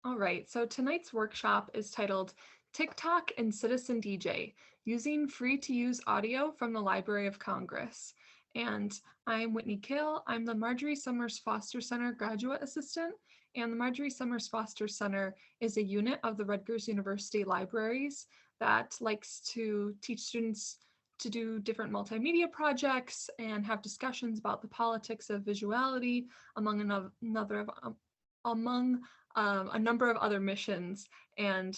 All right, so tonight's workshop is titled TikTok and Citizen DJ, Using Free-to-Use Audio from the Library of Congress. And I'm Whitney Kale. I'm the Marjorie Summers Foster Center Graduate Assistant, and the Marjorie Summers Foster Center is a unit of the Rutgers University Libraries that likes to teach students to do different multimedia projects and have discussions about the politics of visuality, among a number of other missions. And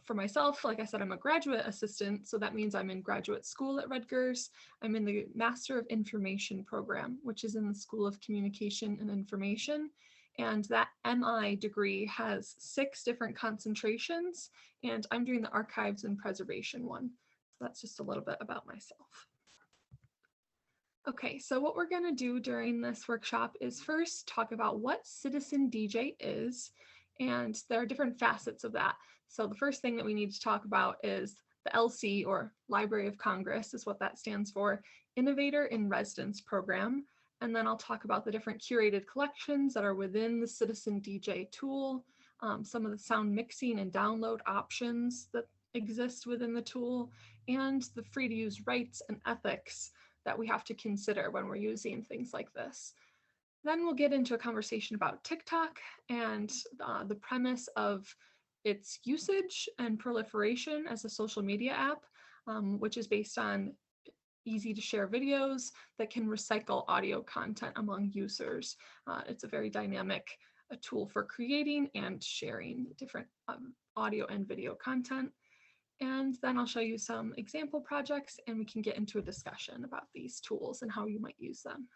for myself, like I said, I'm a graduate assistant, so that means I'm in graduate school at Rutgers. I'm in the Master of Information program, which is in the School of Communication and Information. And that MI degree has 6 different concentrations, and I'm doing the Archives and Preservation one. So that's just a little bit about myself. Okay, so what we're going to do during this workshop is first talk about what Citizen DJ is, and there are different facets of that. So the first thing that we need to talk about is the LC, or Library of Congress, is what that stands for, Innovator in Residence Program. And then I'll talk about the different curated collections that are within the Citizen DJ tool, some of the sound mixing and download options that exist within the tool, and the free to use rights and ethics that we have to consider when we're using things like this. Then we'll get into a conversation about TikTok and the premise of its usage and proliferation as a social media app, which is based on easy to share videos that can recycle audio content among users. It's a very dynamic tool for creating and sharing different audio and video content. And then I'll show you some example projects and we can get into a discussion about these tools and how you might use them.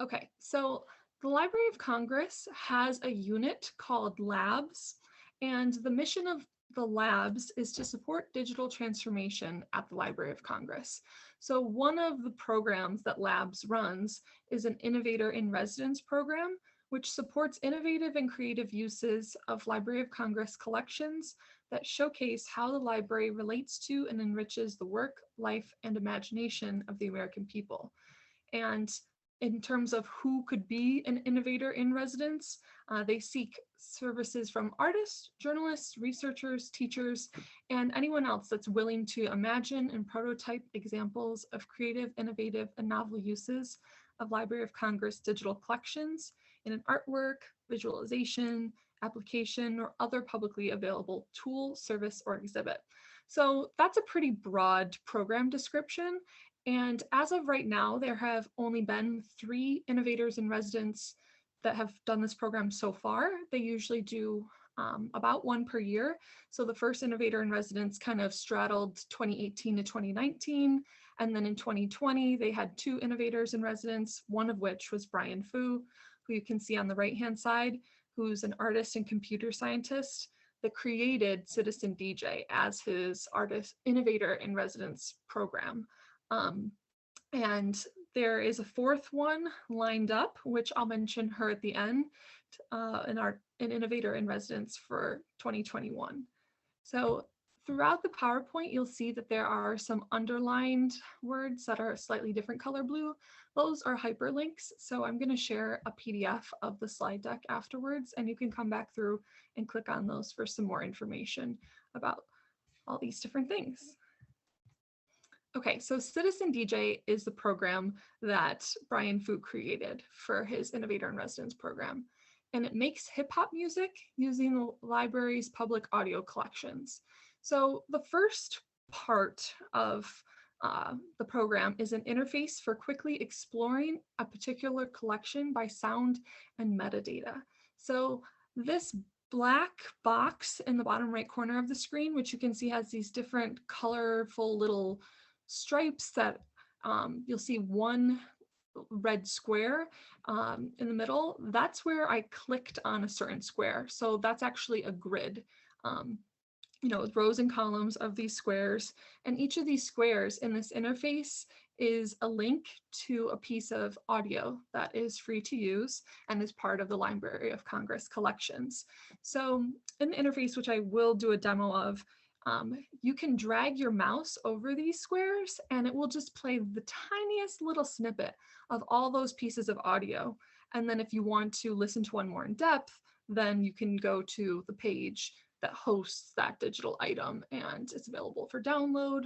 Okay, so the Library of Congress has a unit called Labs, and the mission of the labs is to support digital transformation at the Library of Congress. So one of the programs that Labs runs is an Innovator in Residence program, which supports innovative and creative uses of Library of Congress collections that showcase how the library relates to and enriches the work, life, and imagination of the American people. And in terms of who could be an innovator in residence, they seek services from artists, journalists, researchers, teachers, and anyone else that's willing to imagine and prototype examples of creative, innovative, and novel uses of Library of Congress digital collections in an artwork, visualization, application, or other publicly available tool, service, or exhibit. So that's a pretty broad program description. And as of right now, there have only been 3 innovators in residence that have done this program so far. They usually do about 1 per year. So the first innovator in residence kind of straddled 2018 to 2019. And then in 2020, they had 2 innovators in residence, one of which was Brian Fu, who you can see on the right-hand side, who's an artist and computer scientist that created Citizen DJ as his artist innovator in residence program. And there is a 4th one lined up, which I'll mention her at the end, an innovator in residence for 2021. So throughout the PowerPoint, you'll see that there are some underlined words that are a slightly different color blue. Those are hyperlinks. So I'm going to share a PDF of the slide deck afterwards, and you can come back through and click on those for some more information about all these different things. Okay, so Citizen DJ is the program that Brian Fu created for his Innovator in Residence program. And it makes hip hop music using the library's public audio collections. So the first part of the program is an interface for quickly exploring a particular collection by sound and metadata. So this black box in the bottom right corner of the screen, which you can see has these different colorful little stripes that you'll see one red square in the middle, that's where I clicked on a certain square. So that's actually a grid, with rows and columns of these squares. And each of these squares in this interface is a link to a piece of audio that is free to use and is part of the Library of Congress collections. So in the interface, which I will do a demo of, you can drag your mouse over these squares and it will just play the tiniest little snippet of all those pieces of audio. And then if you want to listen to one more in depth, then you can go to the page that hosts that digital item and it's available for download.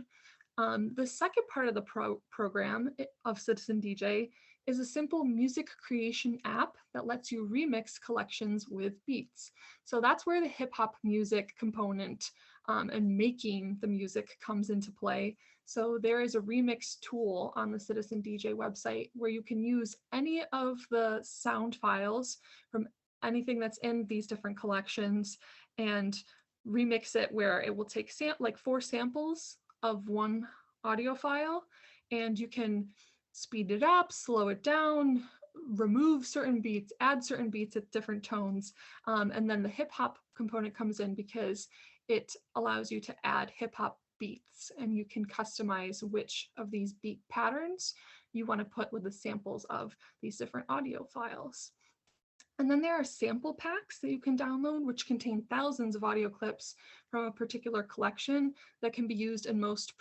The second part of the program of Citizen DJ is a simple music creation app that lets you remix collections with beats. So that's where the hip hop music component and making the music comes into play. So there is a remix tool on the Citizen DJ website where you can use any of the sound files from anything that's in these different collections and remix it, where it will take like 4 samples of one audio file, and you can speed it up, slow it down, remove certain beats, add certain beats at different tones. And then the hip hop component comes in because it allows you to add hip hop beats, and you can customize which of these beat patterns you want to put with the samples of these different audio files. And then there are sample packs that you can download, which contain thousands of audio clips from a particular collection that can be used in most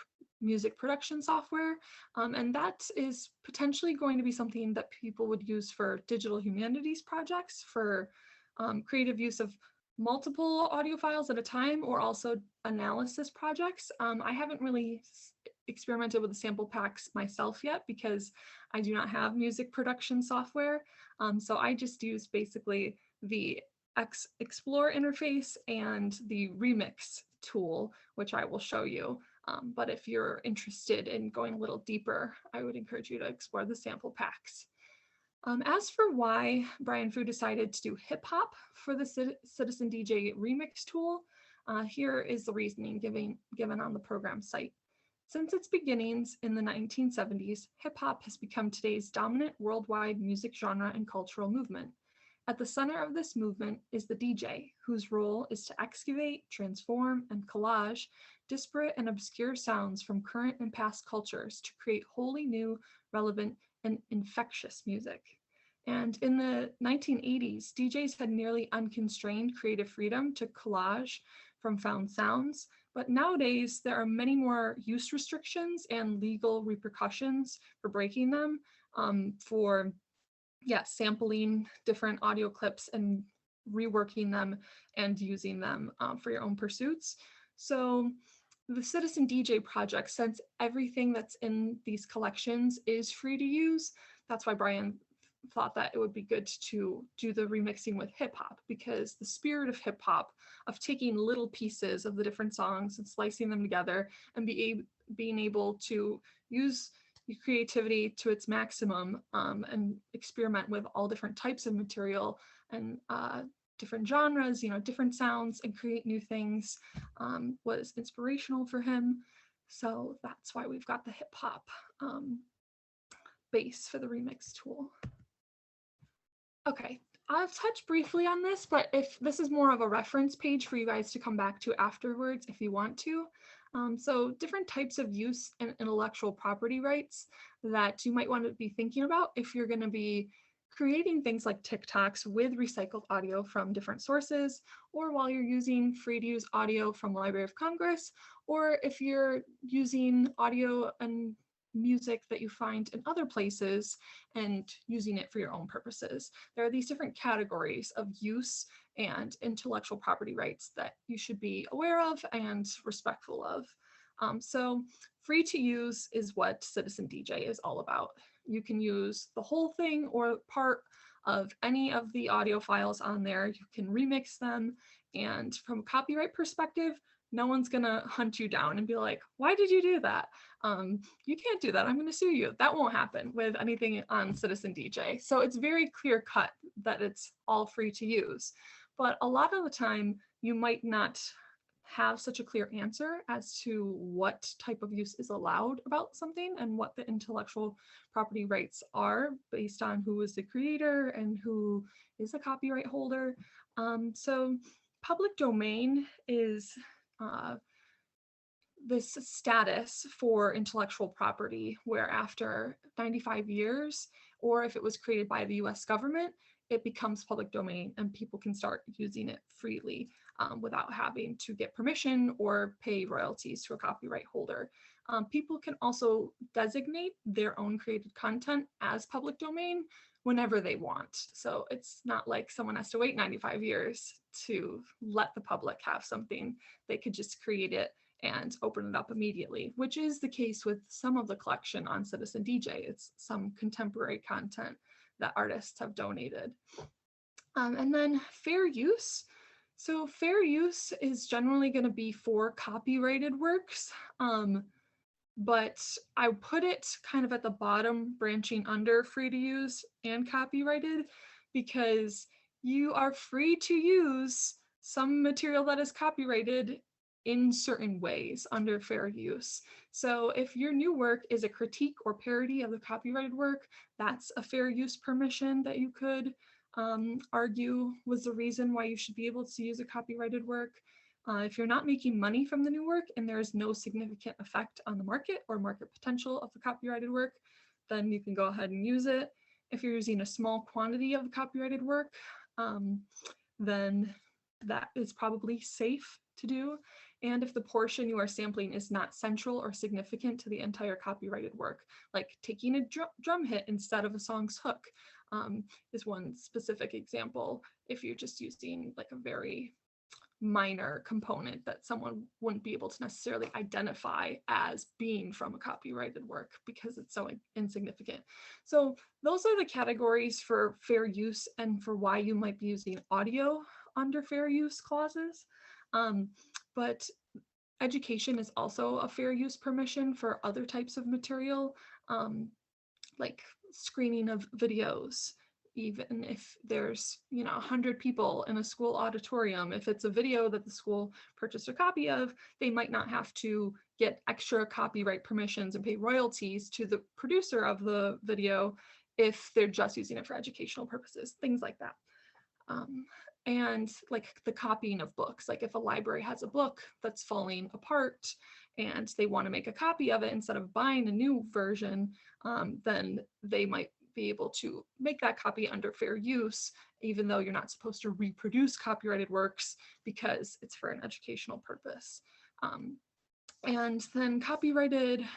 music production software. And that is potentially going to be something that people would use for digital humanities projects, for creative use of multiple audio files at a time, or also analysis projects. I haven't really experimented with the sample packs myself yet because I do not have music production software. So I just use basically the Explore interface and the Remix tool, which I will show you. But if you're interested in going a little deeper, I would encourage you to explore the sample packs. As for why Brian Fu decided to do hip hop for the Citizen DJ Remix tool, here is the reasoning given on the program site. Since its beginnings in the 1970s, hip hop has become today's dominant worldwide music genre and cultural movement. At the center of this movement is the DJ, whose role is to excavate, transform, and collage disparate and obscure sounds from current and past cultures to create wholly new, relevant, and infectious music. And in the 1980s, DJs had nearly unconstrained creative freedom to collage from found sounds, but nowadays there are many more use restrictions and legal repercussions for breaking them, for sampling different audio clips and reworking them and using them for your own pursuits. So the Citizen DJ project, since everything that's in these collections is free to use, that's why Brian thought that it would be good to do the remixing with hip hop, because the spirit of hip hop, of taking little pieces of the different songs and slicing them together and being able to use your creativity to its maximum, and experiment with all different types of material and different genres, different sounds, and create new things, was inspirational for him. So that's why we've got the hip hop base for the remix tool. Okay, I've touched briefly on this, but if this is more of a reference page for you guys to come back to afterwards if you want to. So different types of use and intellectual property rights that you might want to be thinking about if you're going to be creating things like TikToks with recycled audio from different sources, or while you're using free to use audio from the Library of Congress, or if you're using audio and music that you find in other places and using it for your own purposes. There are these different categories of use and intellectual property rights that you should be aware of and respectful of. So free to use is what Citizen DJ is all about. You can use the whole thing or part of any of the audio files on there. You can remix them, and from a copyright perspective, no one's gonna hunt you down and be like, why did you do that? You can't do that, I'm gonna sue you. That won't happen with anything on Citizen DJ. So it's very clear cut that it's all free to use. But a lot of the time, you might not have such a clear answer as to what type of use is allowed about something and what the intellectual property rights are based on who is the creator and who is the copyright holder. So public domain is this status for intellectual property where after 95 years, or if it was created by the US government, it becomes public domain and people can start using it freely without having to get permission or pay royalties to a copyright holder. People can also designate their own created content as public domain whenever they want. So it's not like someone has to wait 95 years to let the public have something. They could just create it and open it up immediately, which is the case with some of the collection on Citizen DJ. It's some contemporary content that artists have donated. And then fair use. So fair use is generally going to be for copyrighted works, but I put it kind of at the bottom, branching under free to use and copyrighted, because you are free to use some material that is copyrighted in certain ways under fair use. So if your new work is a critique or parody of the copyrighted work, that's a fair use permission that you could argue was the reason why you should be able to use a copyrighted work. If you're not making money from the new work and there is no significant effect on the market or market potential of the copyrighted work, then you can go ahead and use it. If you're using a small quantity of copyrighted work, then that is probably safe to do. And if the portion you are sampling is not central or significant to the entire copyrighted work, like taking a drum hit instead of a song's hook, is one specific example. If you're just using like a very minor component that someone wouldn't be able to necessarily identify as being from a copyrighted work because it's so insignificant. So those are the categories for fair use and for why you might be using audio under fair use clauses. But education is also a fair use permission for other types of material, like screening of videos. Even if there's 100 people in a school auditorium, if it's a video that the school purchased a copy of, they might not have to get extra copyright permissions and pay royalties to the producer of the video if they're just using it for educational purposes, things like that. And like the copying of books, like if a library has a book that's falling apart and they want to make a copy of it instead of buying a new version, then they might be able to make that copy under fair use, even though you're not supposed to reproduce copyrighted works because it's for an educational purpose. And then copyrighted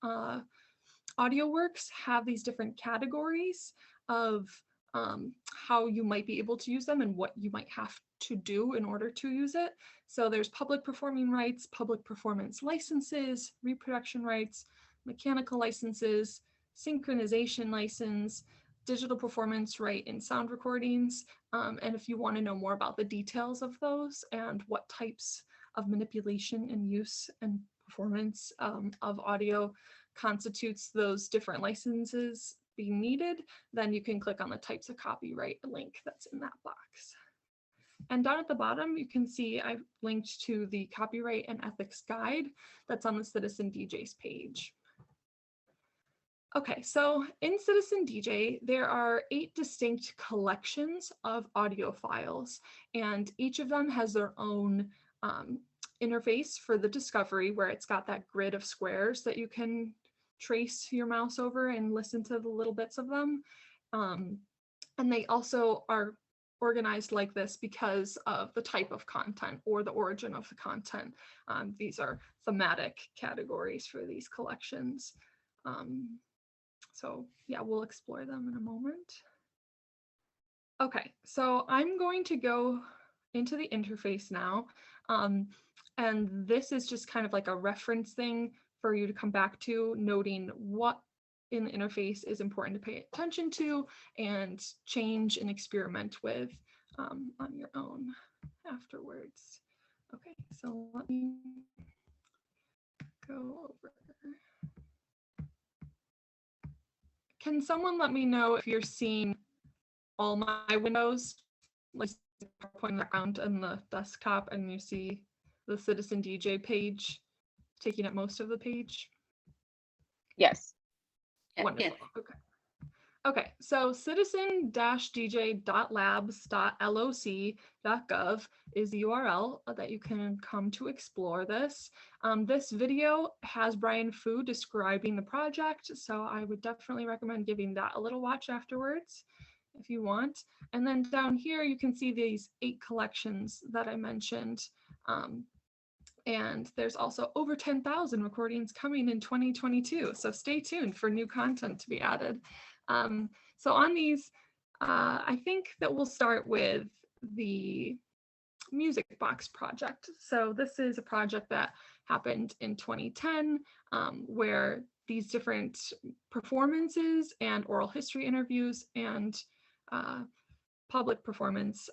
audio works have these different categories of how you might be able to use them and what you might have to do in order to use it. So there's public performing rights, public performance licenses, reproduction rights, mechanical licenses, synchronization license, digital performance right in sound recordings. And if you want to know more about the details of those and what types of manipulation and use and performance of audio constitutes those different licenses being needed, then you can click on the types of copyright link that's in that box. And down at the bottom, you can see I've linked to the copyright and ethics guide that's on the Citizen DJ's page. Okay, so in Citizen DJ, there are 8 distinct collections of audio files, and each of them has their own interface for the discovery, where it's got that grid of squares that you can trace your mouse over and listen to the little bits of them. And they also are organized like this because of the type of content or the origin of the content. These are thematic categories for these collections. So yeah, we'll explore them in a moment. Okay, so I'm going to go into the interface now. And this is just kind of like a reference thing for you to come back to, noting what in the interface is important to pay attention to and change and experiment with on your own afterwards. Okay, so let me go over. Can someone let me know if you're seeing all my windows, like pointing around in the desktop, and you see the Citizen DJ page taking up most of the page? Yes. Wonderful. Okay. Okay, so citizen-dj.labs.loc.gov is the URL that you can come to explore this. This video has Brian Fu describing the project, so I would definitely recommend giving that a little watch afterwards if you want. And then down here, you can see these 8 collections that I mentioned And there's also over 10,000 recordings coming in 2022. So stay tuned for new content to be added. So on these, I think that we'll start with the Music Box project. So this is a project that happened in 2010, where these different performances and oral history interviews and public performance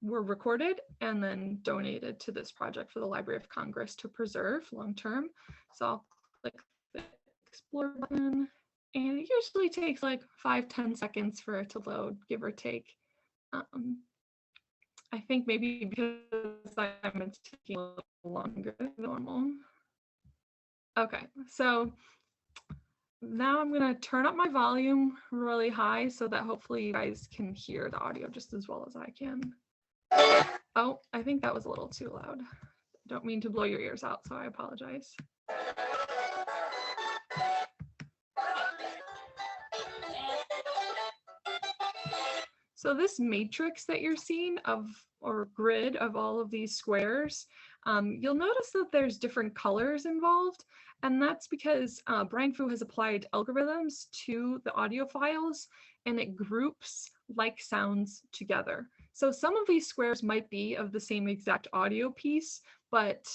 were recorded and then donated to this project for the Library of Congress to preserve long term. So I'll click the explore button, and it usually takes like 5-10 seconds for it to load, give or take. I think maybe because I'm taking a little longer than normal. Okay, so now I'm gonna turn up my volume really high so that hopefully you guys can hear the audio just as well as I can. Oh, I think that was a little too loud. Don't mean to blow your ears out, so I apologize. So this matrix that you're seeing or grid of all of these squares, you'll notice that there's different colors involved, and that's because Brian Fu has applied algorithms to the audio files, and it groups like sounds together. So some of these squares might be of the same exact audio piece, but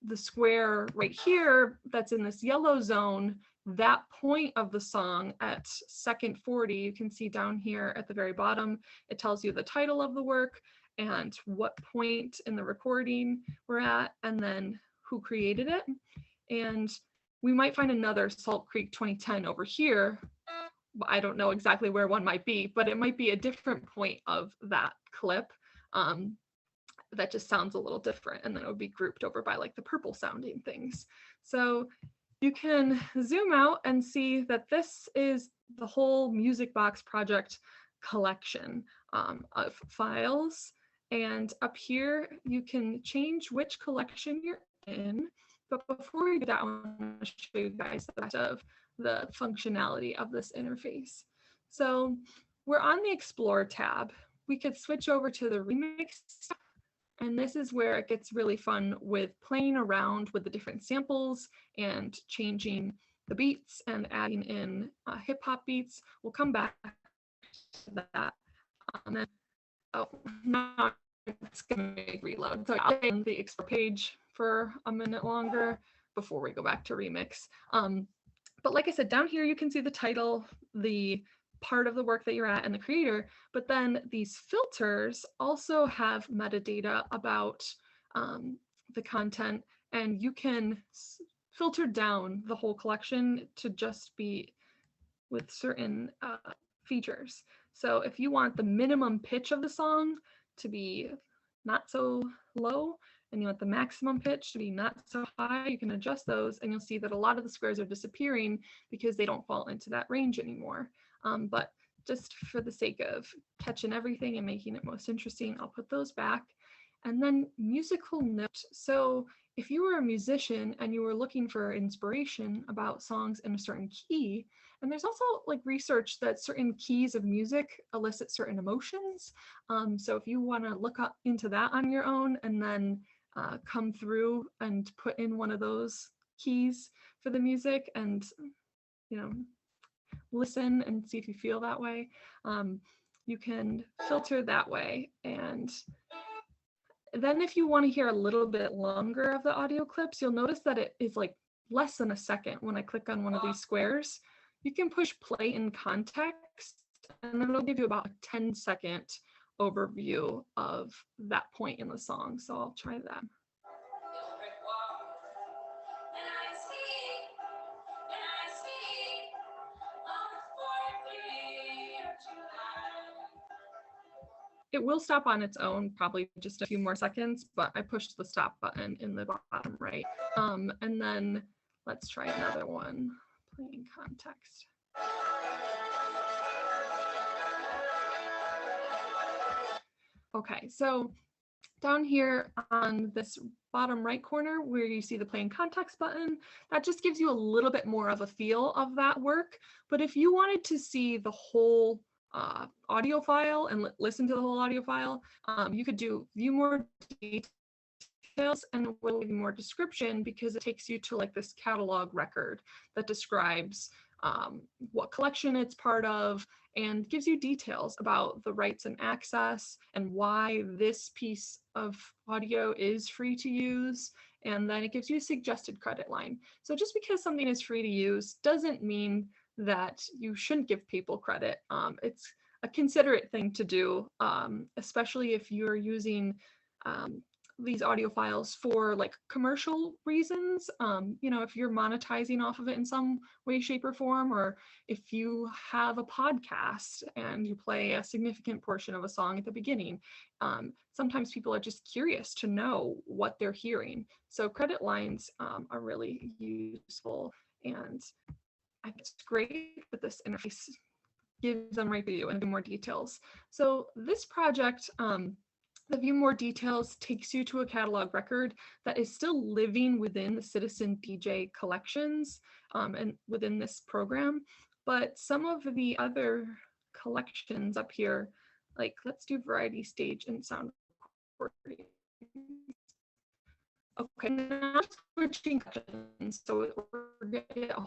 the square right here that's in this yellow zone, that point of the song at second 40, you can see down here at the very bottom, it tells you the title of the work and what point in the recording we're at, and then who created it. And we might find another Salt Creek 2010 over here. I don't know exactly where one might be, but it might be a different point of that clip that just sounds a little different, and then it would be grouped over by like the purple sounding things. So you can zoom out and see that this is the whole Music Box project collection of files. And up here, you can change which collection you're in. But before we do that, I want to show you guys the rest of the functionality of this interface. So we're on the Explore tab. We could switch over to the Remix tab. And this is where it gets really fun with playing around with the different samples and changing the beats and adding in hip hop beats. We'll come back to that. And oh, now it's going to reload. So I'll stay on the Explore page for a minute longer before we go back to Remix. But like I said, down here you can see the title, the part of the work that you're at, and the creator, but then these filters also have metadata about the content, and you can filter down the whole collection to just be with certain features. So if you want the minimum pitch of the song to be not so low, and you want the maximum pitch to be not so high, you can adjust those, and you'll see that a lot of the squares are disappearing because they don't fall into that range anymore. But just for the sake of catching everything and making it most interesting, I'll put those back. And then musical note. So if you were a musician and you were looking for inspiration about songs in a certain key, and there's also like research that certain keys of music elicit certain emotions. So if you want to look up into that on your own and then come through and put in one of those keys for the music and, you know, listen and see if you feel that way, you can filter that way. And then if you want to hear a little bit longer of the audio clips, you'll notice that it is like less than a second when I click on one of these squares. You can push play in context, and it'll give you about a 10-second overview of that point in the song. So I'll try that. It will stop on its own, probably just a few more seconds, but I pushed the stop button in the bottom right. And then let's try another one, playing context. Okay, so down here on this bottom right corner where you see the play in context button, that just gives you a little bit more of a feel of that work. But if you wanted to see the whole audio file and listen to the whole audio file, you could do view more details details and will give you more description because it takes you to like this catalog record that describes what collection it's part of and gives you details about the rights and access and why this piece of audio is free to use. And then it gives you a suggested credit line. So just because something is free to use doesn't mean that you shouldn't give people credit. It's a considerate thing to do, especially if you're using these audio files for like commercial reasons. If you're monetizing off of it in some way, shape, or form, or if you have a podcast and you play a significant portion of a song at the beginning, sometimes people are just curious to know what they're hearing. So credit lines are really useful, and I think it's great that this interface gives them right to you and more details. So this project, the View More Details, takes you to a catalog record that is still living within the Citizen DJ collections and within this program. But some of the other collections up here, like let's do variety, stage, and sound recording. Okay, now switching collections. So we're going to get a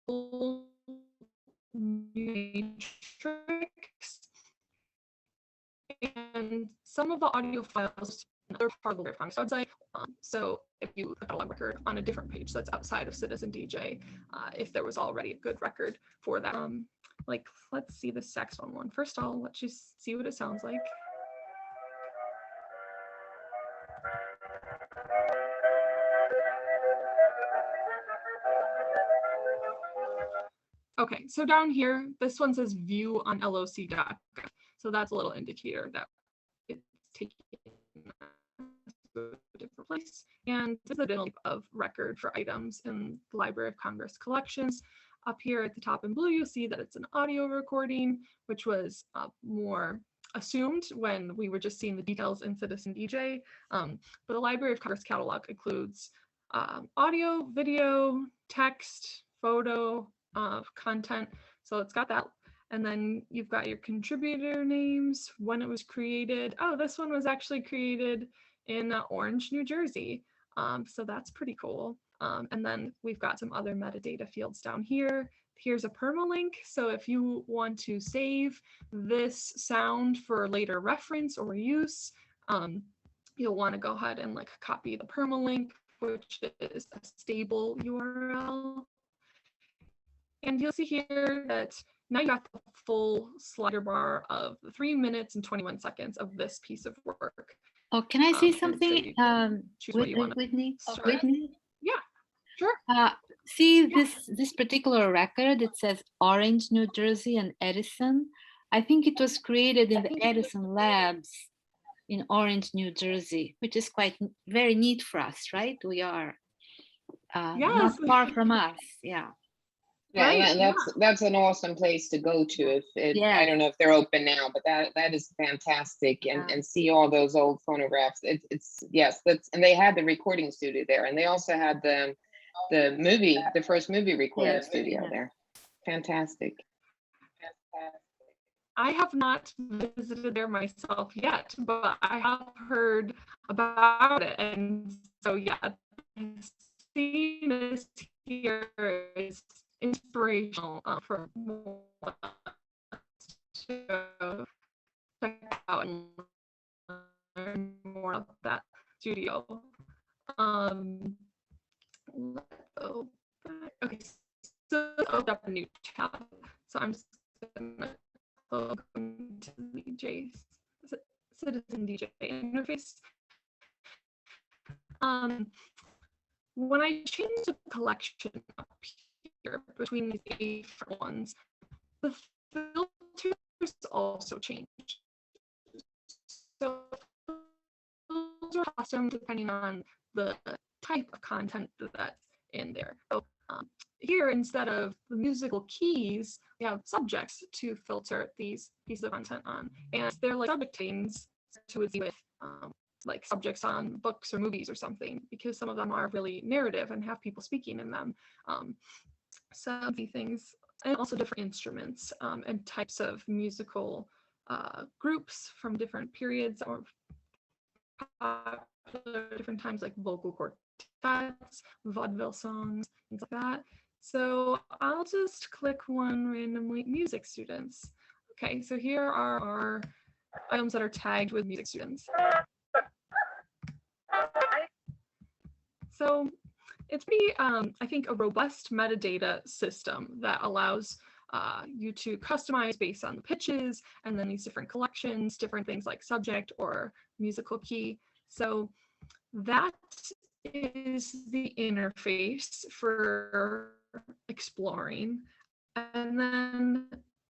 whole new matrix. And some of the audio files in other part of the library so website. So if you have a record on a different page that's outside of Citizen DJ, if there was already a good record for that, like let's see the saxophone one. First, I'll let you see what it sounds like. Okay, so down here, this one says view on loc.gov. So that's a little indicator that it's taking a different place. And this is a little of record for items in the Library of Congress collections. Up here at the top in blue, you'll see that it's an audio recording, which was more assumed when we were just seeing the details in Citizen DJ. But the Library of Congress catalog includes audio, video, text, photo, content. So it's got that. And then you've got your contributor names, when it was created. Oh, this one was actually created in Orange, New Jersey. So that's pretty cool. And then we've got some other metadata fields down here. Here's a permalink. So if you want to save this sound for later reference or use, you'll want to go ahead and like copy the permalink, which is a stable URL. And you'll see here that now you got the full slider bar of 3 minutes and 21 seconds of this piece of work. Oh, can I say something, Whitney? Whitney? Yeah, sure. See this particular record, it says Orange, New Jersey and Edison. I think it was created in the Edison labs in Orange, New Jersey, which is quite very neat for us, right? We are not far from us, yeah. Yeah, right, and that's an awesome place to go to. I don't know if they're open now, but that is fantastic, and see all those old phonographs. It's and they had the recording studio there, and they also had the first movie recording studio there. Fantastic. I have not visited there myself yet, but I have heard about it, and so seeing this here is inspirational for more to check out and learn more about that studio. Okay, so let's open up a new tab. So I'm just gonna open to the Citizen DJ interface. When I change the collection up here between these 8 different ones, the filters also change. So those are custom depending on the type of content that's in there. So here, instead of the musical keys, we have subjects to filter these pieces of content on, and they're like subject names to with like subjects on books or movies or something, because some of them are really narrative and have people speaking in them. Some of the things, and also different instruments and types of musical groups from different periods or popular at different times, like vocal quartets, vaudeville songs, things like that. So I'll just click one randomly, music students. Okay, so here are our items that are tagged with music students. So it's pretty, I think, a robust metadata system that allows you to customize based on the pitches and then these different collections, different things like subject or musical key. So that is the interface for exploring. And then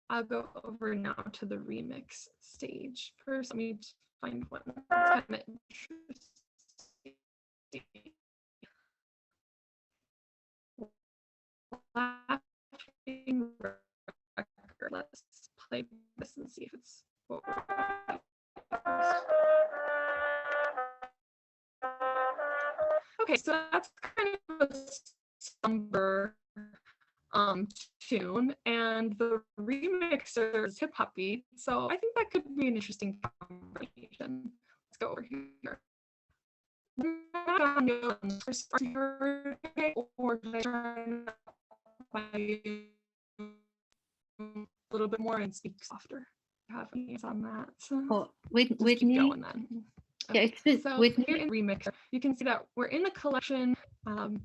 I'll go over now to the remix stage. First, let me find one that's kind of interesting. Laughing record. Let's play this and see if it's what we're okay, so that's kind of a somber tune, and the remixer is hip hop beat. So I think that could be an interesting combination. Let's go over here. Or should I turn a little bit more and speak softer? Have any on that? Oh, Whitney. Keep going then. Okay. Yeah, so Whitney. Here in Remixer, you can see that we're in a collection of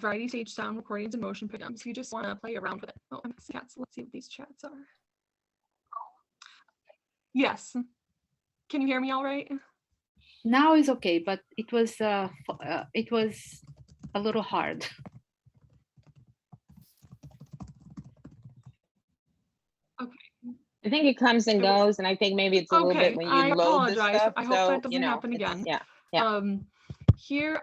variety stage sound recordings and motion pickups. If you just want to play around with it. Oh, I'm cats. Let's see what these chats are. Yes. Can you hear me all right? Now is okay, but it was a little hard. Okay. I think it comes and goes, and I think maybe it's a little bit when you load the stuff. I hope that doesn't happen again. Yeah. Here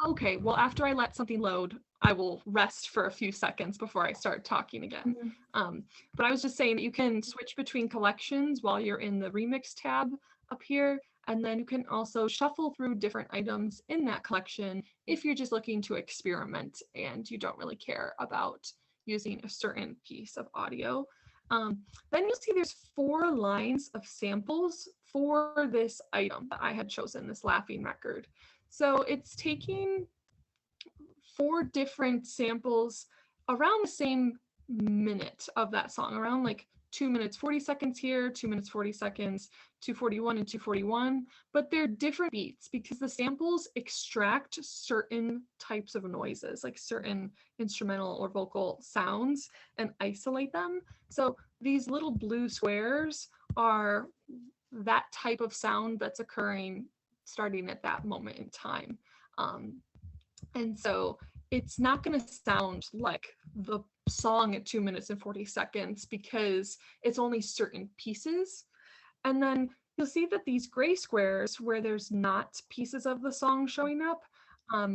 okay, well, after I let something load, I will rest for a few seconds before I start talking again. But I was just saying that you can switch between collections while you're in the remix tab up here, and then you can also shuffle through different items in that collection if you're just looking to experiment and you don't really care about using a certain piece of audio. Then you'll see there's 4 lines of samples for this item that I had chosen, this laughing record. So it's taking 4 different samples around the same minute of that song, around like 2 minutes 40 seconds here, 2 minutes 40 seconds, 241 and 241, but they're different beats because the samples extract certain types of noises, like certain instrumental or vocal sounds, and isolate them. So these little blue squares are that type of sound that's occurring starting at that moment in time. And so it's not going to sound like the song at 2 minutes and 40 seconds because it's only certain pieces. And then you'll see that these gray squares where there's not pieces of the song showing up,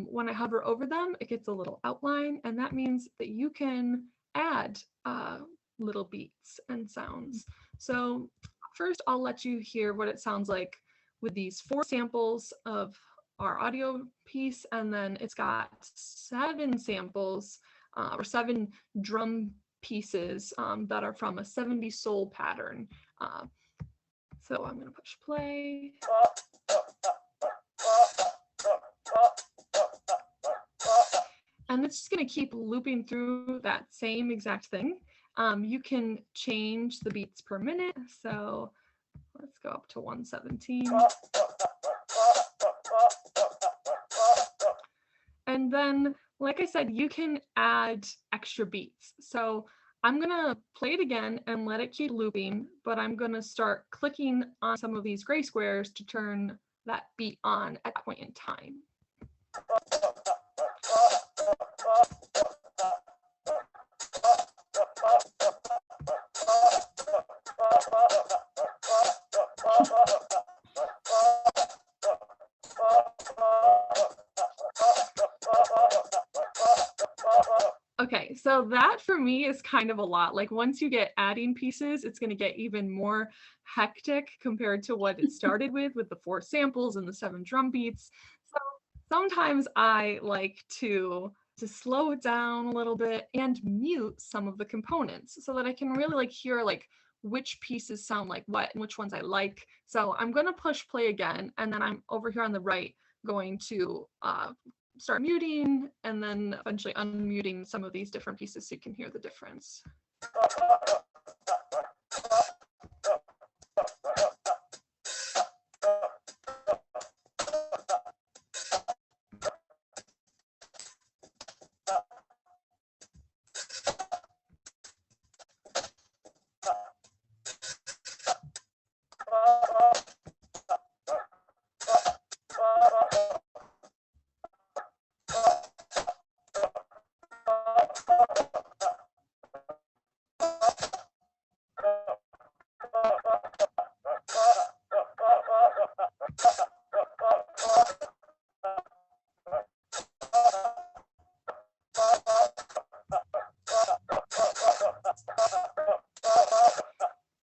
when I hover over them, it gets a little outline, and that means that you can add little beats and sounds. So first, I'll let you hear what it sounds like with these 4 samples of our audio piece, and then it's got 7 samples or 7 drum pieces that are from a 70s soul pattern. So I'm going to push play. And it's just going to keep looping through that same exact thing. You can change the beats per minute. So let's go up to 117. And then, like I said, you can add extra beats. So I'm going to play it again and let it keep looping, but I'm going to start clicking on some of these gray squares to turn that beat on at that point in time. Okay, so that for me is kind of a lot. Like once you get adding pieces, it's going to get even more hectic compared to what it started with the 4 samples and the 7 drum beats. So sometimes I like to slow it down a little bit and mute some of the components so that I can really like hear like which pieces sound like what and which ones I like. So I'm going to push play again, and then I'm over here on the right going to start muting and then eventually unmuting some of these different pieces so you can hear the difference.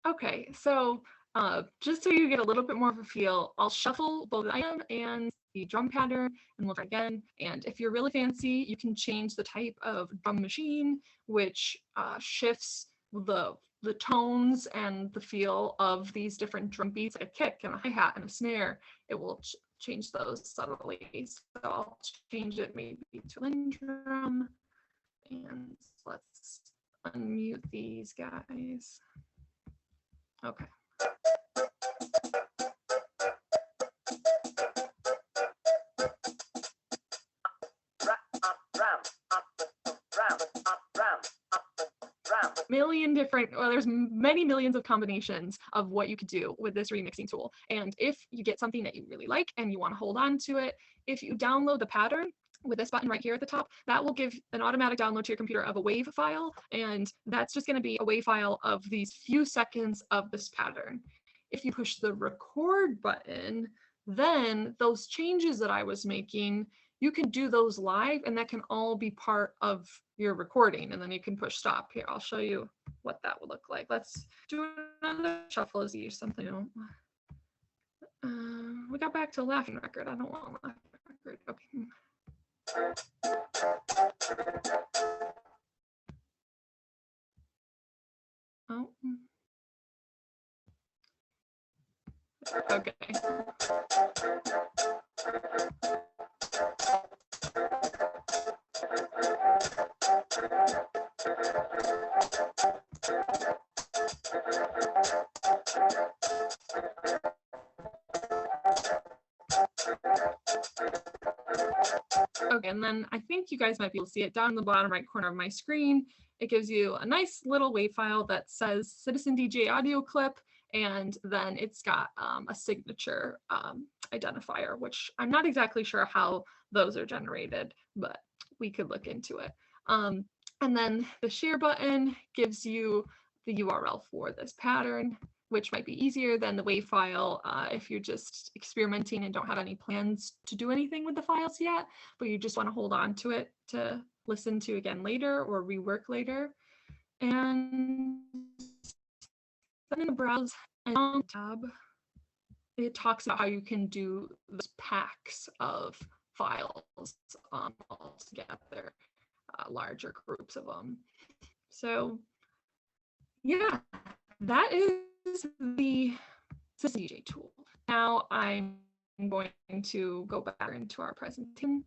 Okay, so just so you get a little bit more of a feel, I'll shuffle both the item and the drum pattern, and we'll try again. And if you're really fancy, you can change the type of drum machine, which shifts the tones and the feel of these different drum beats, like a kick and a hi-hat and a snare. It will change those subtly. So I'll change it maybe to a drum, and let's unmute these guys. Okay. There's many millions of combinations of what you could do with this remixing tool. And if you get something that you really like and you want to hold on to it, if you download the pattern with this button right here at the top, that will give an automatic download to your computer of a WAV file. And that's just going to be a WAV file of these few seconds of this pattern. If you push the record button, then those changes that I was making, you can do those live, and that can all be part of your recording. And then you can push stop. Here, I'll show you what that would look like. Let's do another shuffle as you something. We got back to laughing record. I don't want a laughing record. Okay. Oh. Okay. Okay, and then I think you guys might be able to see it down in the bottom right corner of my screen. It gives you a nice little WAV file that says Citizen DJ audio clip, and then it's got a signature identifier, which I'm not exactly sure how those are generated, but we could look into it. And then the share button gives you the URL for this pattern, which might be easier than the WAV file if you're just experimenting and don't have any plans to do anything with the files yet, but you just want to hold on to it to listen to again later or rework later. And then in the Browse and tab, it talks about how you can do those packs of files all together, larger groups of them. So yeah, that is the Citizen DJ tool. Now I'm going to go back into our presentation,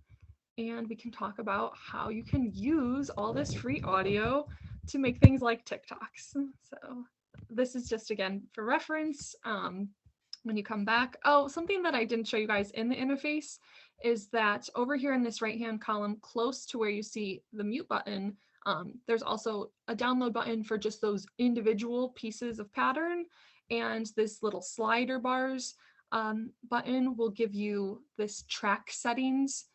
and we can talk about how you can use all this free audio to make things like TikToks. So this is just, again, for reference. When you come back, something that I didn't show you guys in the interface is that over here in this right-hand column, close to where you see the mute button, there's also a download button for just those individual pieces of pattern, and this little slider bars button will give you this track settings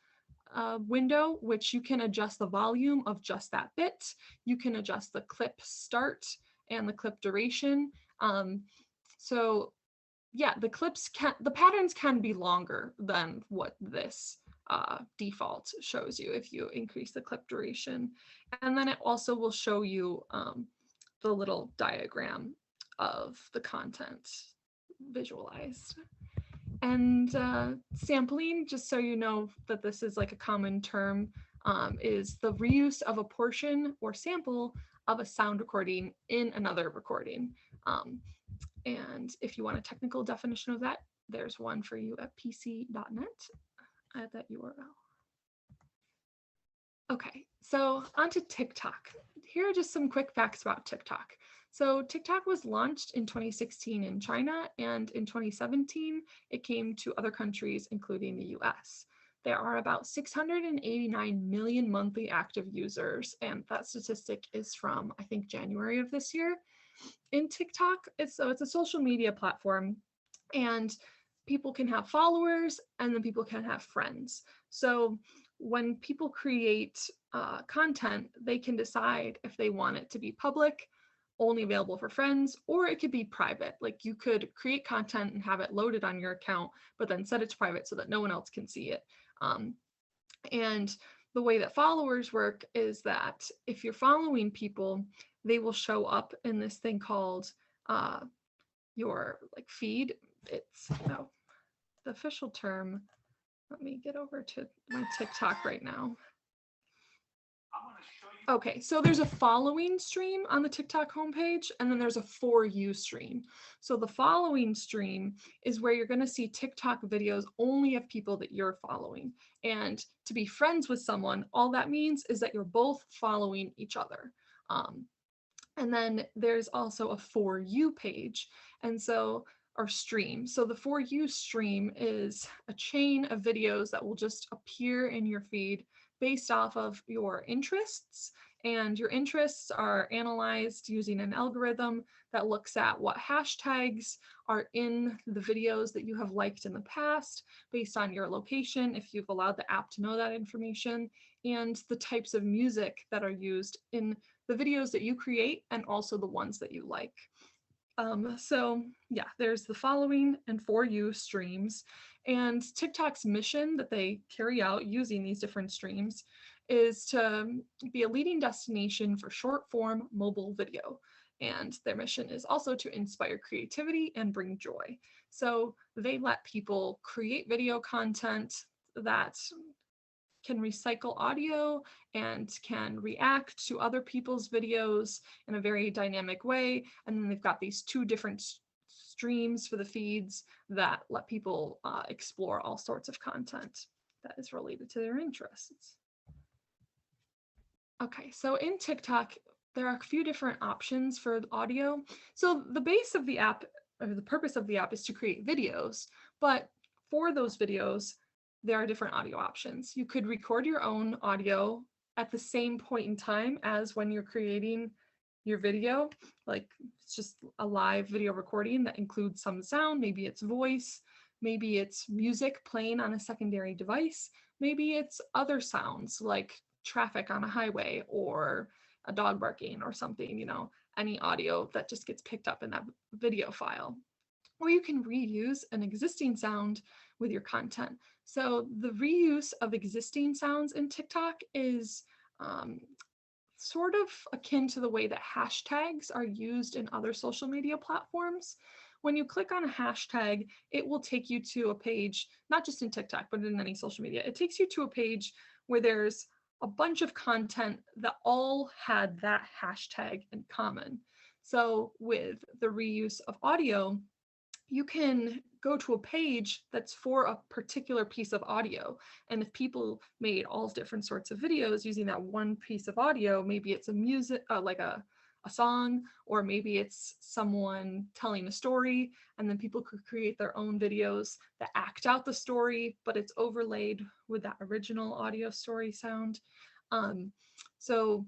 window, which you can adjust the volume of just that bit. You can adjust the clip start and the clip duration. So yeah, the patterns can be longer than what this default shows you if you increase the clip duration. And then it also will show you the little diagram of the content visualized. And sampling, just so you know that this is like a common term, is the reuse of a portion or sample of a sound recording in another recording. And if you want a technical definition of that, there's one for you at pc.net at that URL. Okay, so onto TikTok. Here are just some quick facts about TikTok. So TikTok was launched in 2016 in China, and in 2017, it came to other countries, including the US. There are about 689 million monthly active users, and that statistic is from, I think, January of this year. In TikTok, it's a social media platform, and people can have followers, and then people can have friends. So when people create content, they can decide if they want it to be public, only available for friends, or it could be private. Like you could create content and have it loaded on your account, but then set it to private so that no one else can see it. And the way that followers work is that if you're following people, they will show up in this thing called your like feed. It's the official term. Let me get over to my TikTok right now. Okay, so there's a following stream on the TikTok homepage, and then there's a For You stream. So the following stream is where you're going to see TikTok videos only of people that you're following. And to be friends with someone, all that means is that you're both following each other. And then there's also a For You page, and so or stream. So the For You stream is a chain of videos that will just appear in your feed based off of your interests, and your interests are analyzed using an algorithm that looks at what hashtags are in the videos that you have liked in the past based on your location, if you've allowed the app to know that information, and the types of music that are used in the videos that you create and also the ones that you like. So yeah, there's the following and For You streams, and TikTok's mission that they carry out using these different streams is to be a leading destination for short form mobile video. And their mission is also to inspire creativity and bring joy. So they let people create video content that can recycle audio and can react to other people's videos in a very dynamic way. And then they've got these two different streams for the feeds that let people explore all sorts of content that is related to their interests. Okay, so in TikTok, there are a few different options for audio. So the base of the app, or the purpose of the app, is to create videos, but for those videos, there are different audio options. You could record your own audio at the same point in time as when you're creating your video. Like it's just a live video recording that includes some sound, maybe it's voice, maybe it's music playing on a secondary device, maybe it's other sounds like traffic on a highway or a dog barking or something, you know, any audio that just gets picked up in that video file. Or you can reuse an existing sound with your content. So the reuse of existing sounds in TikTok is sort of akin to the way that hashtags are used in other social media platforms. When you click on a hashtag, it will take you to a page, not just in TikTok, but in any social media. It takes you to a page where there's a bunch of content that all had that hashtag in common. So with the reuse of audio, you can go to a page that's for a particular piece of audio. And if people made all different sorts of videos using that one piece of audio, maybe it's a music, like a song, or maybe it's someone telling a story, and then people could create their own videos that act out the story, but it's overlaid with that original audio story sound. So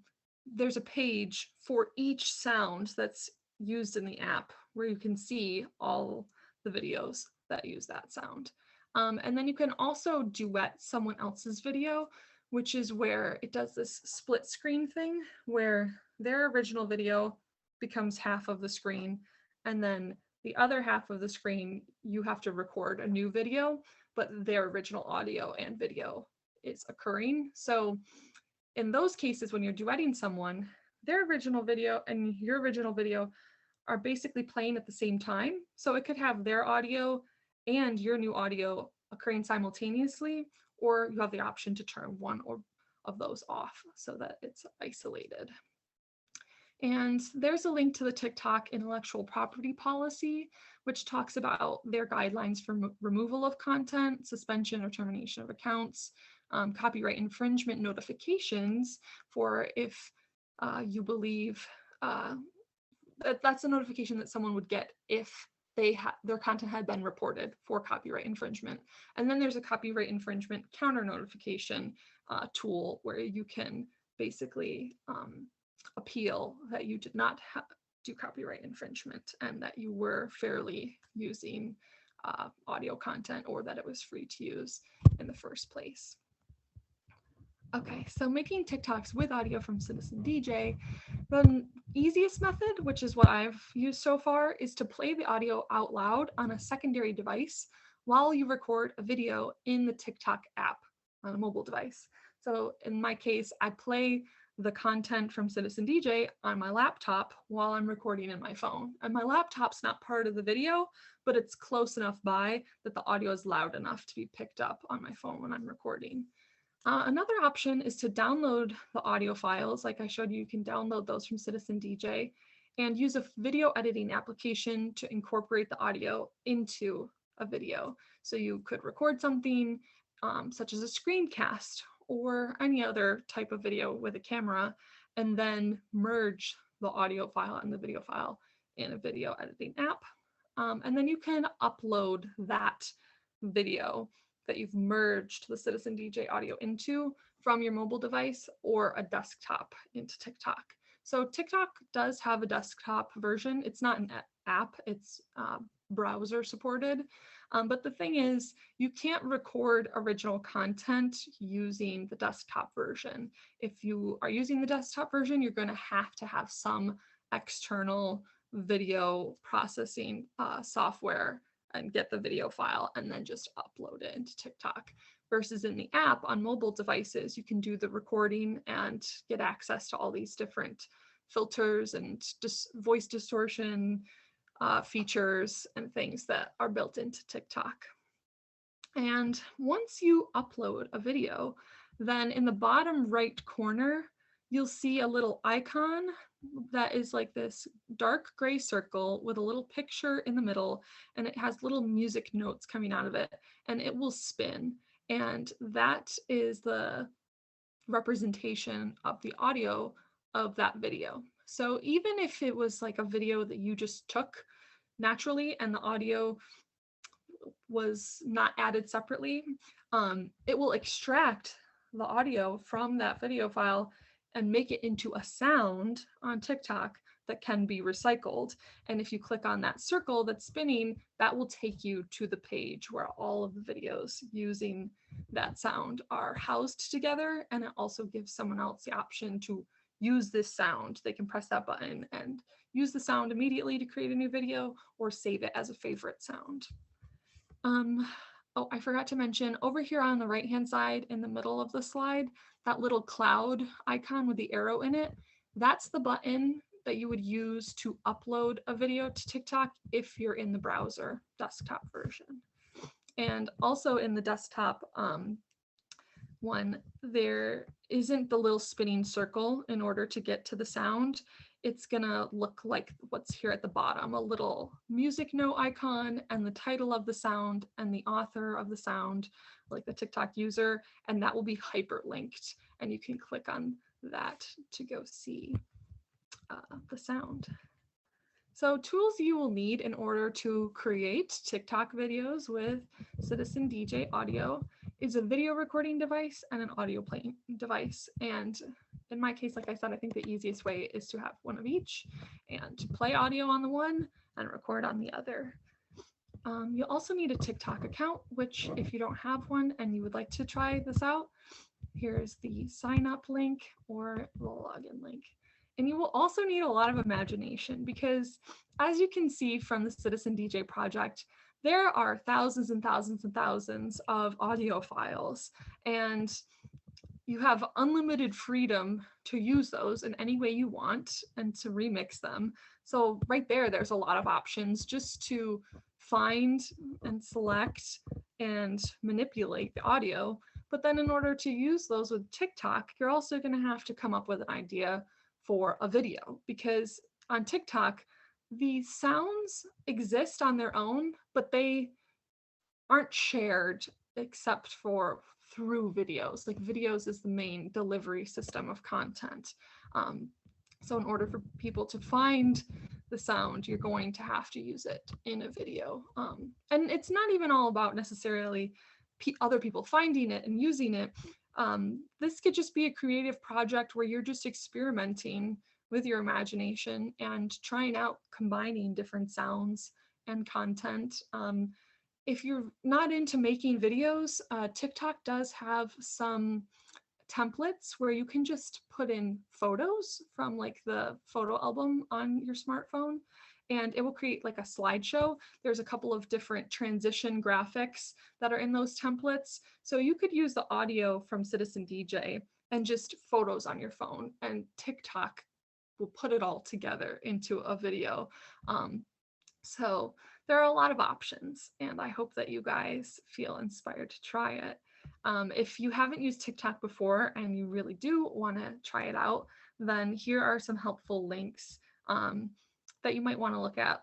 there's a page for each sound that's used in the app where you can see all the videos that use that sound. And then you can also duet someone else's video, which is where it does this split screen thing where their original video becomes half of the screen, and then the other half of the screen, you have to record a new video, but their original audio and video is occurring. So in those cases, when you're duetting someone, their original video and your original video are basically playing at the same time. So it could have their audio and your new audio occurring simultaneously, or you have the option to turn one or of those off so that it's isolated. And there's a link to the TikTok intellectual property policy, which talks about their guidelines for removal of content, suspension or termination of accounts, copyright infringement notifications for if you believe that's a notification that someone would get if their content had been reported for copyright infringement. And then there's a copyright infringement counter notification tool where you can basically appeal that you did not do copyright infringement and that you were fairly using audio content or that it was free to use in the first place. Okay, so making TikToks with audio from Citizen DJ, the easiest method, which is what I've used so far, is to play the audio out loud on a secondary device while you record a video in the TikTok app on a mobile device. So in my case, I play the content from Citizen DJ on my laptop while I'm recording in my phone. And my laptop's not part of the video, but it's close enough by that the audio is loud enough to be picked up on my phone when I'm recording. Another option is to download the audio files. Like I showed you, you can download those from Citizen DJ and use a video editing application to incorporate the audio into a video. So you could record something such as a screencast or any other type of video with a camera, and then merge the audio file and the video file in a video editing app. And then you can upload that video that you've merged the Citizen DJ audio into from your mobile device or a desktop into TikTok. So TikTok does have a desktop version. It's not an app, it's browser supported. But the thing is, you can't record original content using the desktop version. If you are using the desktop version, you're going to have some external video processing software and get the video file and then just upload it into TikTok. Versus in the app on mobile devices, you can do the recording and get access to all these different filters and voice distortion features and things that are built into TikTok. And once you upload a video, then in the bottom right corner, you'll see a little icon that is like this dark gray circle with a little picture in the middle, and it has little music notes coming out of it, and it will spin. And that is the representation of the audio of that video. So even if it was like a video that you just took naturally and the audio was not added separately, it will extract the audio from that video file and make it into a sound on TikTok that can be recycled. And if you click on that circle that's spinning, that will take you to the page where all of the videos using that sound are housed together. And it also gives someone else the option to use this sound. They can press that button and use the sound immediately to create a new video or save it as a favorite sound. Oh, I forgot to mention over here on the right-hand side in the middle of the slide, that little cloud icon with the arrow in it, that's the button that you would use to upload a video to TikTok if you're in the browser desktop version. And also in the desktop one, there isn't the little spinning circle in order to get to the sound. It's gonna look like what's here at the bottom, a little music note icon and the title of the sound and the author of the sound, like the TikTok user, and that will be hyperlinked. And you can click on that to go see the sound. So tools you will need in order to create TikTok videos with Citizen DJ audio is a video recording device and an audio playing device. And in my case, like I said, I think the easiest way is to have one of each and play audio on the one and record on the other. You'll also need a TikTok account, which if you don't have one and you would like to try this out, here's the sign up link or the login link. And you will also need a lot of imagination because as you can see from the Citizen DJ project, there are thousands and thousands and thousands of audio files, and you have unlimited freedom to use those in any way you want and to remix them. So right there, there's a lot of options just to find and select and manipulate the audio. But then in order to use those with TikTok, you're also going to have to come up with an idea for a video, because on TikTok, the sounds exist on their own, but they aren't shared except for through videos. Like videos is the main delivery system of content. So in order for people to find the sound, you're going to have to use it in a video. And it's not even all about necessarily other people finding it and using it. This could just be a creative project where you're just experimenting with your imagination and trying out combining different sounds and content. If you're not into making videos, TikTok does have some templates where you can just put in photos from like the photo album on your smartphone, and it will create like a slideshow. There's a couple of different transition graphics that are in those templates. So you could use the audio from Citizen DJ and just photos on your phone, and TikTok will put it all together into a video. So there are a lot of options, and I hope that you guys feel inspired to try it. If you haven't used TikTok before and you really do want to try it out, then here are some helpful links that you might want to look at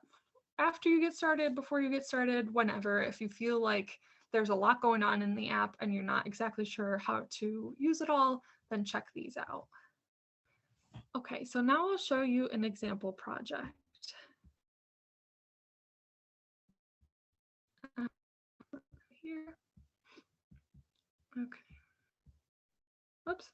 after you get started, before you get started, whenever. If you feel like there's a lot going on in the app and you're not exactly sure how to use it all, then check these out. Okay, so now I'll show you an example project. Here. Okay. Whoops.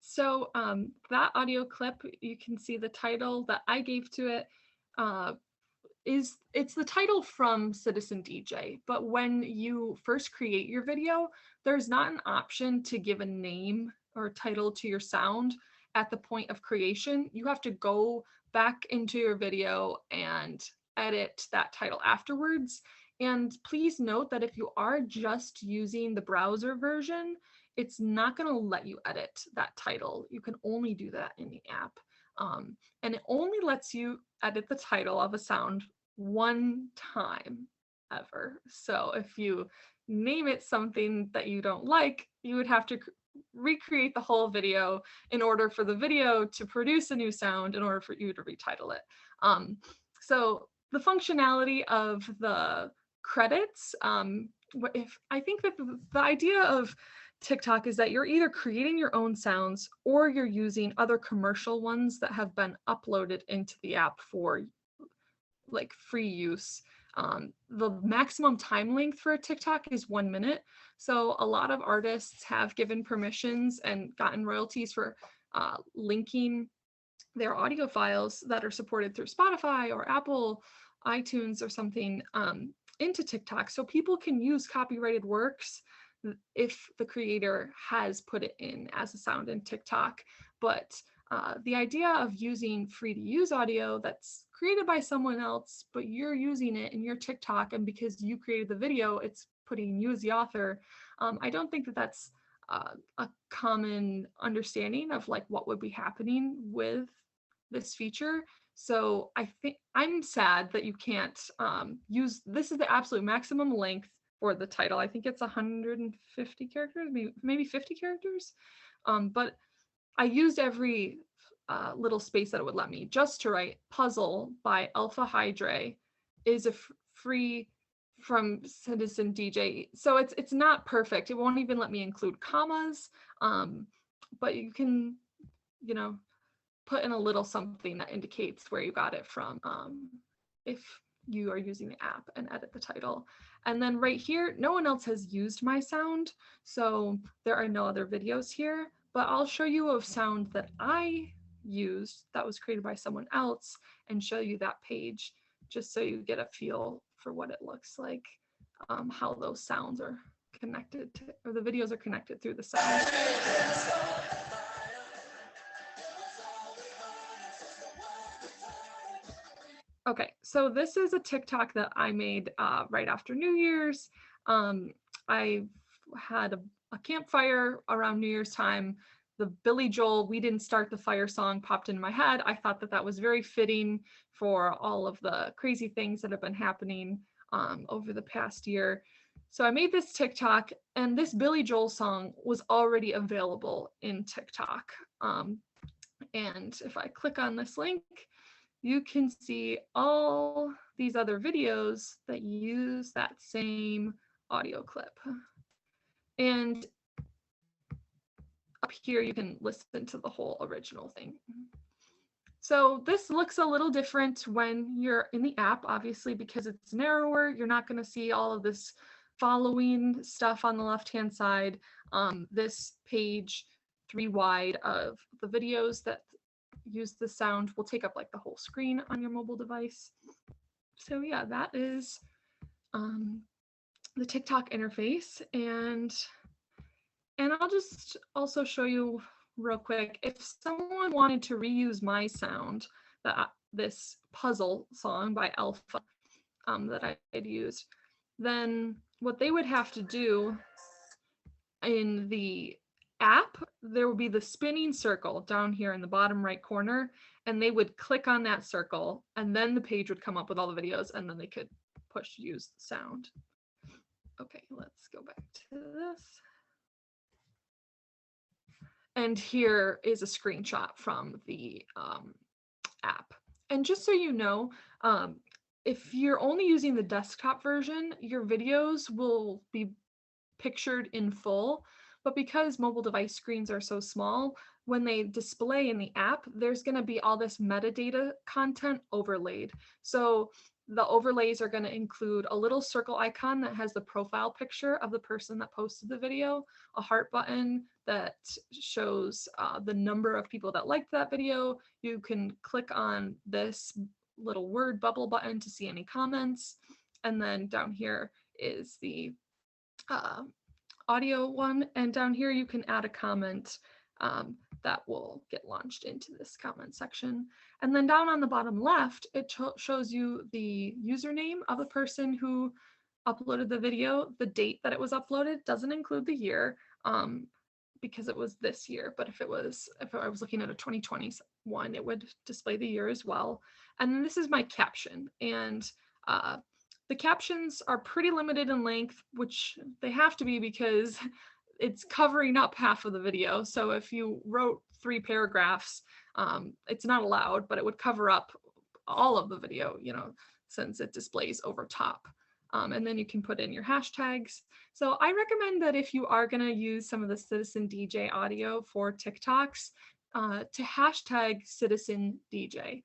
So that audio clip, you can see the title that I gave to it it's the title from Citizen DJ, but when you first create your video, there's not an option to give a name or title to your sound at the point of creation. You have to go back into your video and edit that title afterwards. And please note that if you are just using the browser version, it's not going to let you edit that title. You can only do that in the app. And it only lets you edit the title of a sound one time ever. So if you name it something that you don't like, you would have to recreate the whole video in order for the video to produce a new sound in order for you to retitle it. So the functionality of the credits, if I think that the idea of TikTok is that you're either creating your own sounds or you're using other commercial ones that have been uploaded into the app for like free use. The maximum time length for a TikTok is 1 minute. So a lot of artists have given permissions and gotten royalties for linking their audio files that are supported through Spotify or Apple, iTunes or something into TikTok. So people can use copyrighted works if the creator has put it in as a sound in TikTok. But the idea of using free to use audio that's created by someone else, but you're using it in your TikTok, and because you created the video, it's putting you as the author. I don't think that that's a common understanding of like what would be happening with this feature. So I think I'm sad that you can't use, this is the absolute maximum length for the title. I think it's 150 characters, maybe 50 characters. But I used every little space that it would let me just to write Puzzle by Alpha Hydra is a free from Citizen DJ. So it's not perfect. It won't even let me include commas, but you can, you know, put in a little something that indicates where you got it from if you are using the app, and edit the title. And then right here, no one else has used my sound, so there are no other videos here, but I'll show you a sound that I used that was created by someone else and show you that page just so you get a feel for what it looks like, how those sounds are connected to, or the videos are connected through the sound. Okay, so this is a TikTok that I made right after New Year's. I had a campfire around New Year's time. The Billy Joel "We Didn't Start the Fire" song popped in my head. I thought that that was very fitting for all of the crazy things that have been happening over the past year. So I made this TikTok, and this Billy Joel song was already available in TikTok. And if I click on this link, you can see all these other videos that use that same audio clip. And up here, you can listen to the whole original thing. So this looks a little different when you're in the app, obviously, because it's narrower. You're not going to see all of this following stuff on the left-hand side. This page 3 wide of the videos that use the sound will take up like the whole screen on your mobile device. So yeah, that is the TikTok interface. And I'll just also show you real quick, if someone wanted to reuse my sound, this puzzle song by Alpha that I had used, then what they would have to do in the app, there would be the spinning circle down here in the bottom right corner, and they would click on that circle, and then the page would come up with all the videos, and then they could push use the sound. Okay, let's go back to this. And here is a screenshot from the app. And just so you know, if you're only using the desktop version, your videos will be pictured in full. But because mobile device screens are so small, when they display in the app, there's going to be all this metadata content overlaid. So the overlays are going to include a little circle icon that has the profile picture of the person that posted the video, a heart button that shows the number of people that liked that video. You can click on this little word bubble button to see any comments. And then down here is the audio one. And down here you can add a comment that will get launched into this comment section. And then down on the bottom left, it shows you the username of the person who uploaded the video. The date that it was uploaded doesn't include the year because it was this year, but if I was looking at a 2021, it would display the year as well. And then this is my caption, and the captions are pretty limited in length, which they have to be because it's covering up half of the video. So if you wrote 3 paragraphs, it's not allowed, but it would cover up all of the video, since it displays over top. And then you can put in your hashtags. So I recommend that if you are going to use some of the Citizen DJ audio for TikToks, to hashtag Citizen DJ.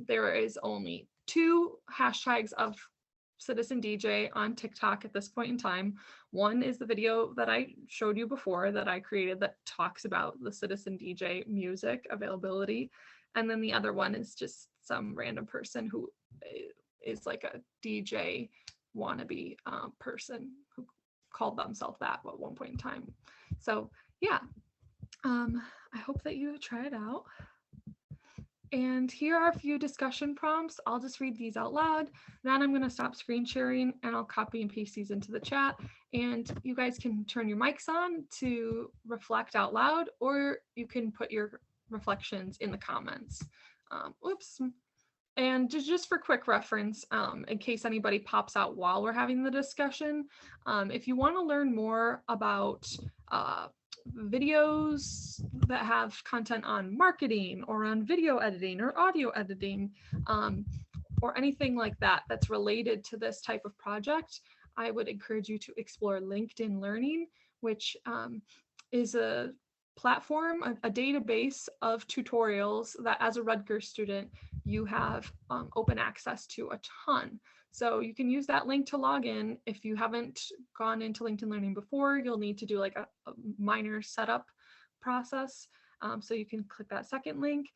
There is only 2 hashtags of Citizen DJ on TikTok at this point in time. One is the video that I showed you before that I created that talks about the Citizen DJ music availability. And then the other one is just some random person who is like a DJ wannabe person who called themselves that at one point in time. So yeah, I hope that you try it out. And here are a few discussion prompts. I'll just read these out loud. Then I'm going to stop screen sharing and I'll copy and paste these into the chat. And you guys can turn your mics on to reflect out loud, or you can put your reflections in the comments. Whoops. And just for quick reference, in case anybody pops out while we're having the discussion, if you want to learn more about videos that have content on marketing or on video editing or audio editing, or anything like that that's related to this type of project, I would encourage you to explore LinkedIn Learning, which is a platform, a database of tutorials that as a Rutgers student, you have open access to a ton. So you can use that link to log in. If you haven't gone into LinkedIn Learning before, you'll need to do like a minor setup process. So you can click that second link.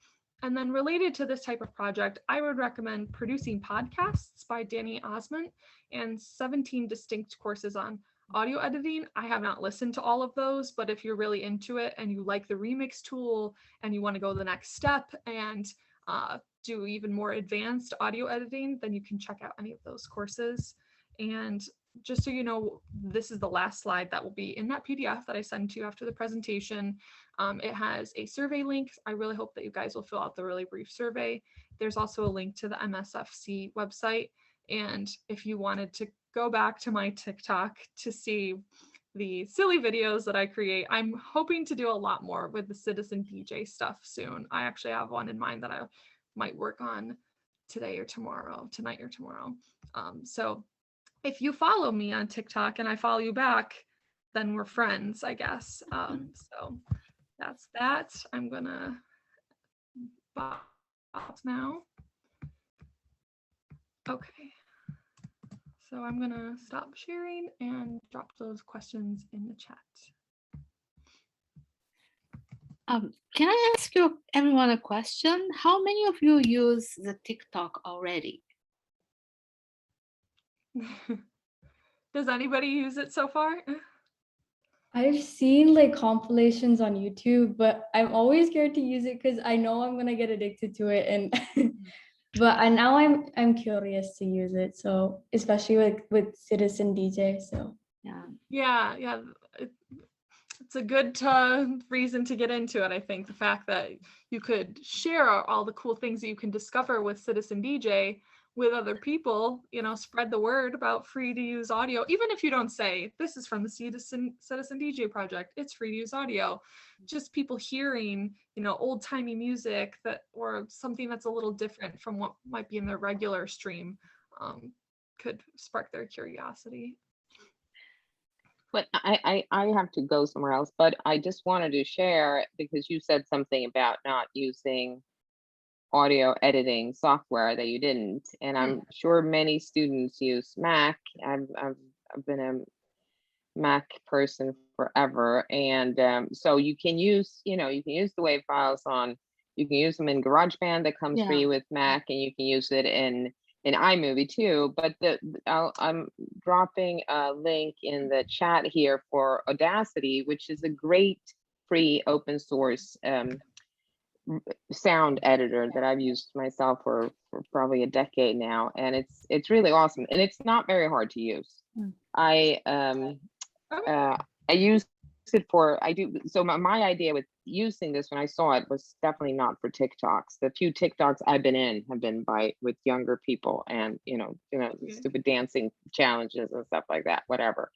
And then related to this type of project, I would recommend Producing Podcasts by Danny Osmond and 17 Distinct Courses on Audio Editing. I have not listened to all of those, but if you're really into it and you like the remix tool and you want to go the next step and do even more advanced audio editing, then you can check out any of those courses. And just so you know, this is the last slide that will be in that PDF that I send to you after the presentation. It has a survey link. I really hope that you guys will fill out the really brief survey. There's also a link to the MSFC website. And if you wanted to go back to my TikTok to see the silly videos that I create, I'm hoping to do a lot more with the Citizen DJ stuff soon. I actually have one in mind that I might work on tonight or tomorrow. So if you follow me on TikTok and I follow you back, then we're friends, I guess. So that's that. I'm gonna pause now. Okay. So I'm gonna stop sharing and drop those questions in the chat. Can I ask you everyone a question? How many of you use the TikTok already? Does anybody use it so far? I've seen like compilations on YouTube, but I'm always scared to use it because I know I'm gonna get addicted to it. And now I'm curious to use it. So especially with Citizen DJ. So yeah. It's a good reason to get into it. I think the fact that you could share all the cool things that you can discover with Citizen DJ with other people, spread the word about free to use audio, even if you don't say this is from the Citizen DJ project, it's free to use audio. Just people hearing, old timey music or something that's a little different from what might be in their regular stream could spark their curiosity. But I have to go somewhere else, but I just wanted to share, because you said something about not using audio editing software that you didn't, and I'm sure many students use Mac. I've been a Mac person forever, and so you can use you can use the WAV files you can use them in GarageBand that comes free with Mac, and you can use it in iMovie too. But I'm dropping a link in the chat here for Audacity, which is a great free open source sound editor that I've used myself for probably a decade now, and it's really awesome, and it's not very hard to use. I use it for my idea with using this when I saw it was definitely not for TikToks. The few TikToks I've been in have been with younger people, and stupid dancing challenges and stuff like that, whatever.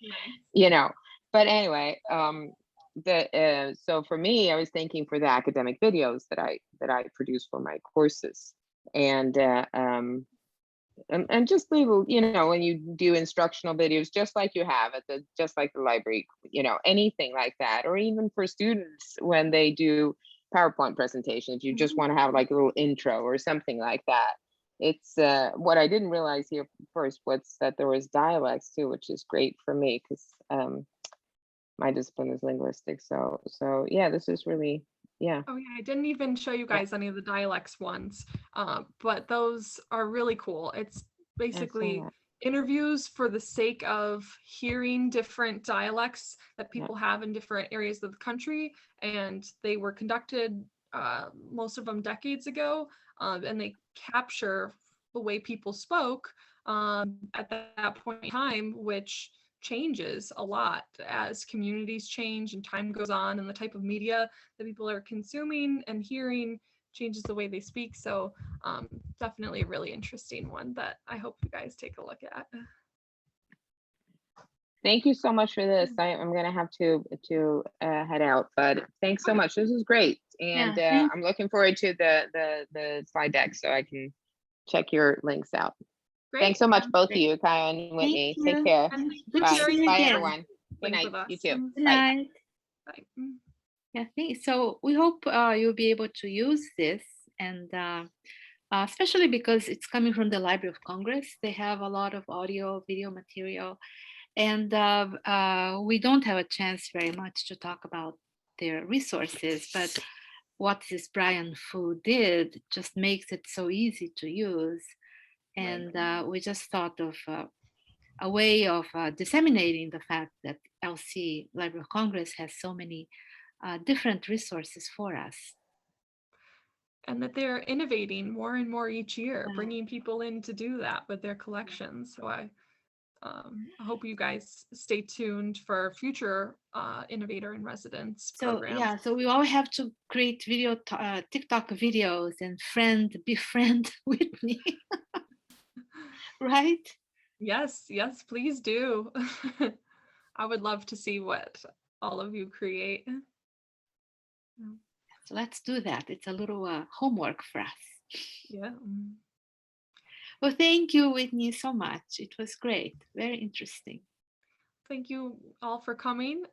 But anyway, so for me, I was thinking for the academic videos that I produce for my courses, and just little, when you do instructional videos, just like you have just like the library, anything like that, or even for students when they do PowerPoint presentations, you just want to have like a little intro or something like that. It's what I didn't realize here first was that there was dialects too, which is great for me because my discipline is linguistics. So yeah, this is really, yeah. Oh yeah, I didn't even show you guys any of the dialects ones, but those are really cool. It's basically interviews for the sake of hearing different dialects that people have in different areas of the country, and they were conducted, most of them decades ago, and they capture the way people spoke at that point in time, which changes a lot as communities change and time goes on, and the type of media that people are consuming and hearing changes the way they speak. So definitely a really interesting one that I hope you guys take a look at. Thank you so much for this. I'm gonna have to head out, but thanks so much. This is great, and I'm looking forward to the slide deck so I can check your links out. Great. Thanks so much, both of you, Kaya and Whitney. Take care. Bye, everyone. Good night. You too. Good night. Bye. Yeah, so we hope you'll be able to use this, and especially because it's coming from the Library of Congress. They have a lot of audio, video material, and we don't have a chance very much to talk about their resources, but what this Brian Fu did just makes it so easy to use. And we just thought of a way of disseminating the fact that LC, Library of Congress, has so many different resources for us. And that they're innovating more and more each year, bringing people in to do that with their collections. So I hope you guys stay tuned for future Innovator in Residence programs. Yeah, so we all have to create TikTok videos and befriend Whitney, right? Yes, please do. I would love to see what all of you create. So let's do that. It's a little homework for us. Yeah. Well, thank you, Whitney, so much. It was great. Very interesting. Thank you all for coming.